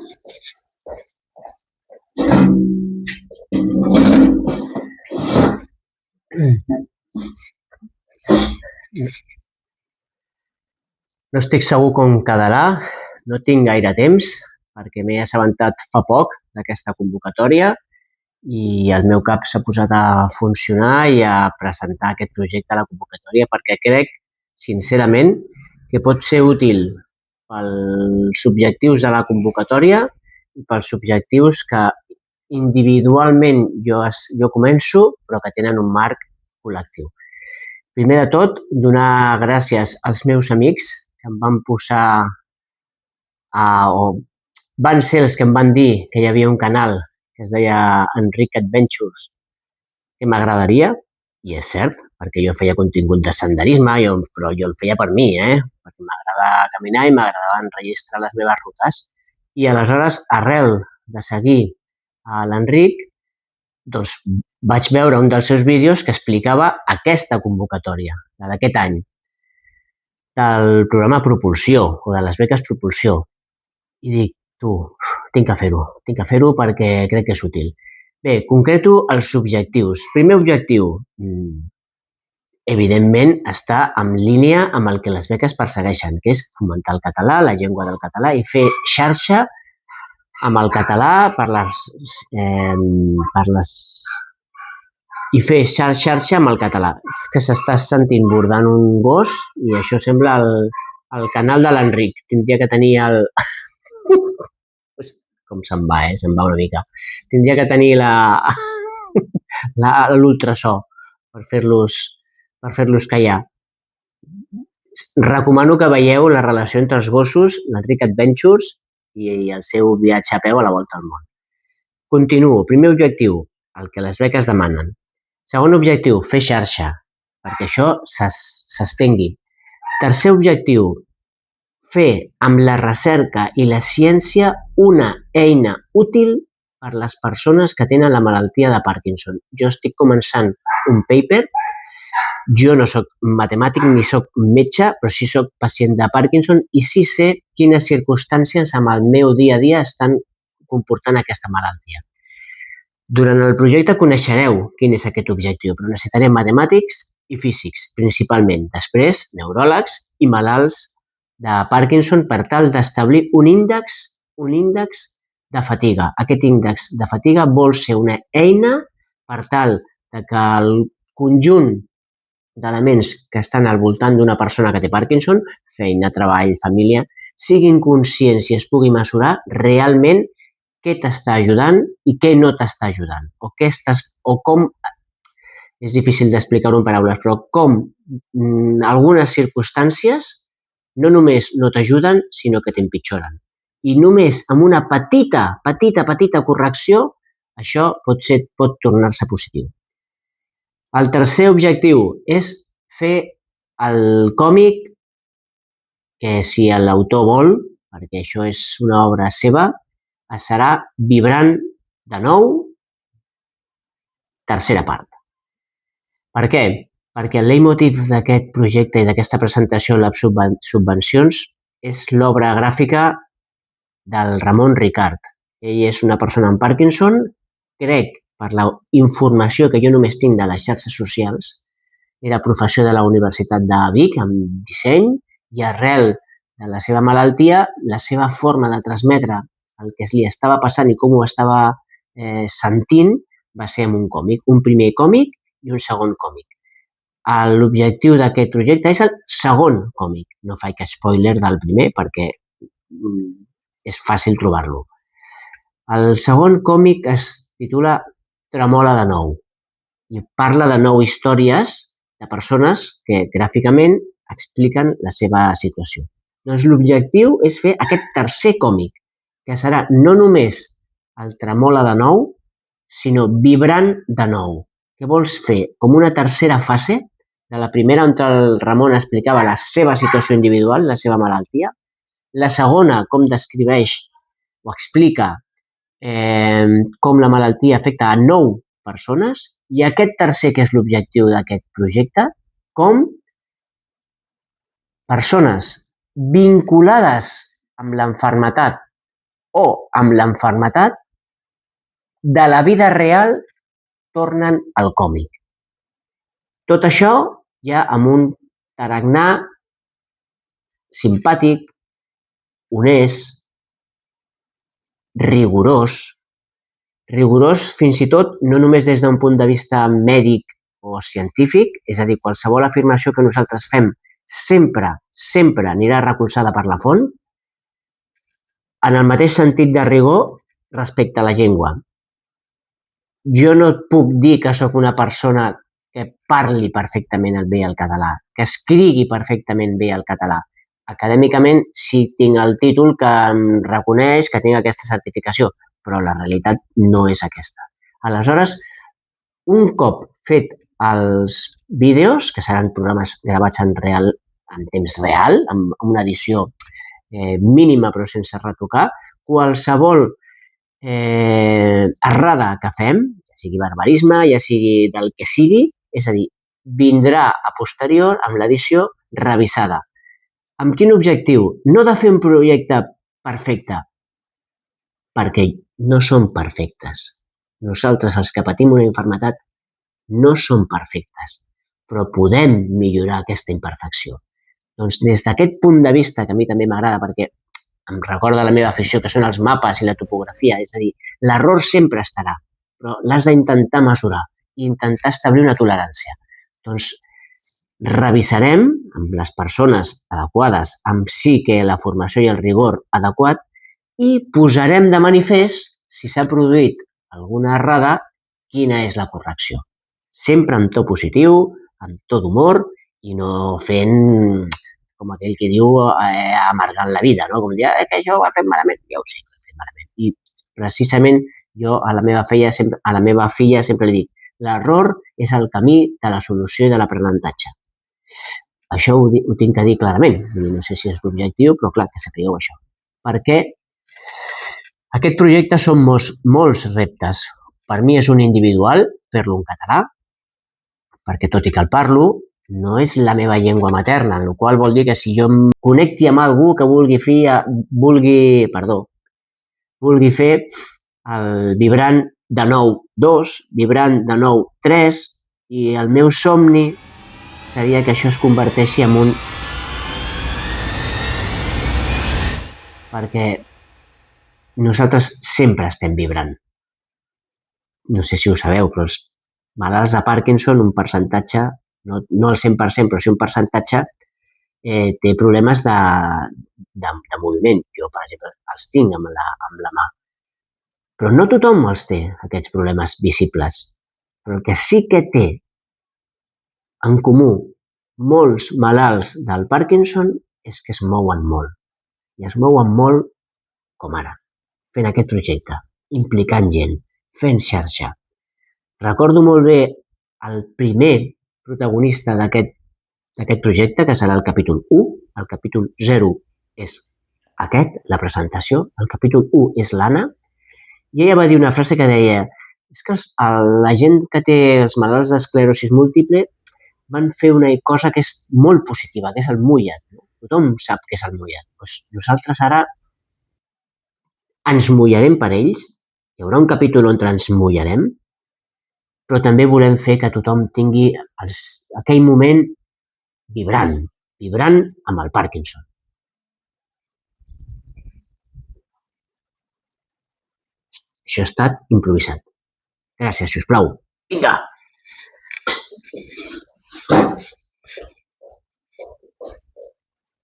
No estic segur com quedarà, no tinc gaire temps, perquè m'he assabentat fa poc d'aquesta convocatòria i el meu cap s'ha posat a funcionar i a presentar aquest projecte a la convocatòria perquè crec, sincerament, que pot ser útil pels objectius de la convocatòria i pels objectius que individualment jo començo, però que tenen un marc col·lectiu. Primer de tot, donar gràcies als meus amics que em van posar o van ser els que em van dir que hi havia un canal que es deia Enric Adventures que m'agradaria, i és cert, perquè jo feia contingut de senderisme, però jo el feia per mi, perquè m'agrada caminar i m'agradava enregistrar les meves rutes. I aleshores, arrel de seguir a l'Enric, doncs vaig veure un dels seus vídeos que explicava aquesta convocatòria, la d'aquest any, del programa Propulsió o de les beques Propulsió. I dic, tinc que fer-ho perquè crec que és útil. Bé, concreto els objectius. Primer objectiu, evidentment, està en línia amb el que les beques persegueixen, que és fomentar el català, la llengua del català i fer xarxa amb el català i fer xarxa amb el català. És que s'està sentint bordant un gos i això sembla el canal de l'Enric. Tindria que tenir el... Com se'n va, se'n va una mica. Tindria que tenir l'ultrasò per fer-los callar. Recomano que veieu la relació entre els gossos, l'Enric Adventures i el seu viatge a peu a la volta al món. Continuo. Primer objectiu, el que les beques demanen. Segon objectiu, fer xarxa, perquè això s'estengui. Tercer objectiu, fer amb la recerca i la ciència una eina útil per a les persones que tenen la malaltia de Parkinson. Jo estic començant un paper, jo no soc matemàtic ni soc metge, però sí soc pacient de Parkinson i sí sé quines circumstàncies amb el meu dia a dia estan comportant aquesta malaltia. Durant el projecte coneixereu quin és aquest objectiu, però necessitarem matemàtics i físics, principalment. Després, neuròlegs i malalts de Parkinson per tal d'establir un índex de fatiga. Aquest índex de fatiga vol ser una eina per tal que el conjunt d'elements que estan al voltant d'una persona que té Parkinson, feina, treball, família, siguin conscients i es pugui mesurar realment què t'està ajudant i què no t'està ajudant. O com, és difícil d'explicar-ho en paraules, però com algunes circumstàncies no només no t'ajuden, sinó que t'empitjoren. I només amb una petita correcció, això pot tornar-se positiu. El tercer objectiu és fer el còmic que, si l'autor vol, perquè això és una obra seva, serà Vibrant de nou, tercera part. Per què? Perquè el leitmotiv d'aquest projecte i d'aquesta presentació en les subvencions és l'obra gràfica del Ramon Ricart. Ell és una persona amb Parkinson, crec, per la informació que jo només tinc de les xarxes socials, era professor de la Universitat de Vic amb disseny i arrel de la seva malaltia, la seva forma de transmetre el que li estava passant i com ho estava sentint va ser amb un còmic, un primer còmic i un segon còmic. L'objectiu d'aquest projecte és el segon còmic. No faig spoiler del primer perquè és fàcil trobar-lo. El segon còmic es titula Tremola de nou i parla de 9 històries de persones que gràficament expliquen la seva situació. Doncs l'objectiu és fer aquest tercer còmic, que serà no només el Tremola de nou, sinó Vibrant de nou. Què vols fer? Com una tercera fase de la primera on el Ramon explicava la seva situació individual, la seva malaltia. La segona, com descriveix o explica com la malaltia afecta a 9 persones. I aquest tercer, que és l'objectiu d'aquest projecte, com persones vinculades amb l'enfermetat o amb l'enfermetat de la vida real tornen al còmic. Tot això ja amb un tarannà simpàtic, honest, rigorós fins i tot no només des d'un punt de vista mèdic o científic, és a dir, qualsevol afirmació que nosaltres fem sempre anirà recolzada per la font, en el mateix sentit de rigor respecte a la llengua. Jo no et puc dir que sóc una persona que parli perfectament bé el català, que escrigui perfectament bé el català. Acadèmicament sí tinc el títol que em reconeix que tinc aquesta certificació, però la realitat no és aquesta. Aleshores, un cop fet els vídeos, que seran programes gravats en temps real, amb una edició mínima però sense retocar, qualsevol errada que fem, ja sigui barbarisme, ja sigui del que sigui, és a dir, vindrà a posterior amb l'edició revisada. Amb quin objectiu? No de fer un projecte perfecte, perquè no som perfectes. Nosaltres, els que patim una malaltia, no som perfectes, però podem millorar aquesta imperfecció. Doncs des d'aquest punt de vista, que a mi també m'agrada perquè em recorda la meva afició, que són els mapes i la topografia, és a dir, l'error sempre estarà, però l'has d'intentar mesurar i intentar establir una tolerància. Doncs revisarem amb les persones adequades, amb sí que la formació i el rigor adequat, i posarem de manifest, si s'ha produït alguna errada, quina és la correcció. Sempre amb to positiu, amb to d'humor i no fent, com aquell que diu, amargant la vida, no? Com dir, que això ho ha fet malament. Ja ho sé que ho ha fet malament. I precisament jo a la meva filla sempre li dic, l'error és el camí de la solució i de l'aprenentatge. Això ho tinc que dir clarament. No sé si és l'objectiu, però clar, que sapigueu això. Perquè aquest projecte són molts reptes. Per mi és un individual, fer-lo en català, perquè tot i que el parlo, no és la meva llengua materna, el qual vol dir que si jo em connecti amb algú que vulgui fer el vibrant de 9-2, vibrant de 9-3, i el meu somni seria que això es converteixi en un... Perquè nosaltres sempre estem vibrant. No sé si ho sabeu, però els malalts de Parkinson, un percentatge, no el 100%, però sí un percentatge, té problemes de moviment. Jo, per exemple, els tinc amb la mà. Però no tothom els té, aquests problemes visibles. Però el que sí que té en comú molts malalts del Parkinson és que es mouen molt. I es mouen molt com ara, fent aquest projecte, implicant gent, fent xarxa. Recordo molt bé el primer protagonista d'aquest projecte, que serà el capítol 1. El capítol 0 és aquest, la presentació. El capítol 1 és l'Anna. I ella va dir una frase que deia és que la gent que té els malalts d'esclerosi múltiple van fer una cosa que és molt positiva, que és el mullet. Tothom sap què és el mullet. Doncs nosaltres ara ens mullarem per ells. Hi haurà un capítol on ens mullarem, però també volem fer que tothom tingui aquell moment vibrant amb el Parkinson. Això ha estat improvisat. Gràcies, sisplau. Vinga!